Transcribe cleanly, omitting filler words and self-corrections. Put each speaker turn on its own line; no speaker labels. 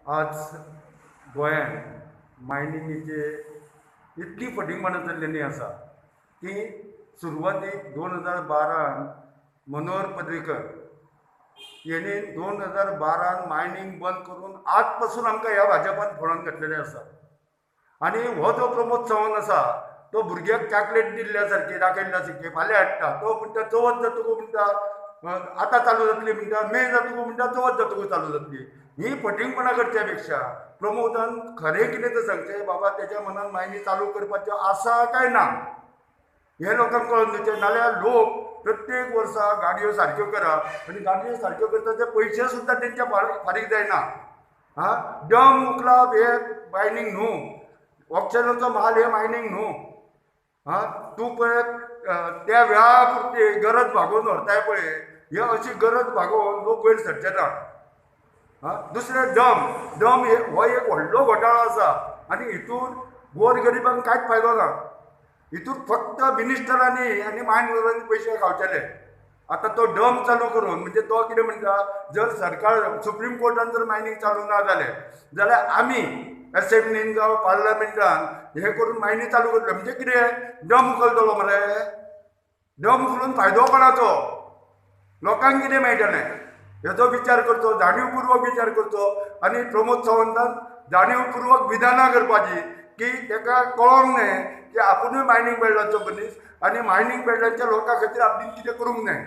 आज गोंयांत मायनिंगेचे इतली फटींगपणां चल्लेली आसा की सुरवातीक 2012 मनोहर पर्रीकर यांनी 2012 मायनिंग बंद करून आज पासून आमकां ह्या भाजपान फोडोन घातलेले आसा। आनी हो जो प्रमोद सावंत आसा तो भुरग्याक चॉकलेट दिल्ल्या सारकी दाखयल्ल्या सारकी फाल्यां हाडटा, तो म्हणटा चवथ जातकू म्हणटा आतां चालू जातली, म्हणटा मे जातकू म्हणटा चवथ जातकू चालू जातली। ही फटींगपणां करच्या पेक्षा प्रमोदान खरें कितें तें सांगचें, बाबा तेच्या मनान मायनी चालू करपाच्यो आसा काय ना हे लोकांक कळून दिवचें। नाल्यार लोक प्रत्येक वर्सा गाडयो सारक्यो करा आनी गाडयो सारक्यो करता ते पयशे सुद्दां तेंच्या फारीक जायना। डम उखलाप हे मायनींग न्हू, ऑक्सिजनाचो माल हे मायनींग न्हू। तूं पळय त्या वेळा पुरती गरज भागोवन व्हरताय पळय, हे अशी गरज भागोवन लोक वयर सरचे ना। दुसरें डम हो एक व्हडलो घोटाळो आसा आनी हितून गोरगरिबांक कांयच फायदो ना। हितून फक्त मिनिस्टरांनी आनी मायनरांनी पयशे खावचेले। आतां तो डम चालू करून म्हणजे तो कितें म्हणटा, जर सरकार सुप्रीम कोर्टान जर मायनींग चालू ना जालें जाल्यार आमी एसेंब्लीन जावं पार्लमेंटान हे करून मायनी चालू करतले। म्हणजे कितें डम उखलतलो मरे? डम उखलून फायदो कोणाचो? लोकांक कितें मेळटलें हेचो विचार करचो, जाणीवपूर्वक विचार करचो। आनी प्रमोद सावंतान जाणीवपूर्वक विधानां करपाची की ताका कळोंक न्हय की आपुणूय मायनींग बेल्टाचो मनीस आनी मायनींग बेल्टाच्या लोकां खातीर आपली कितें करूंक जाय।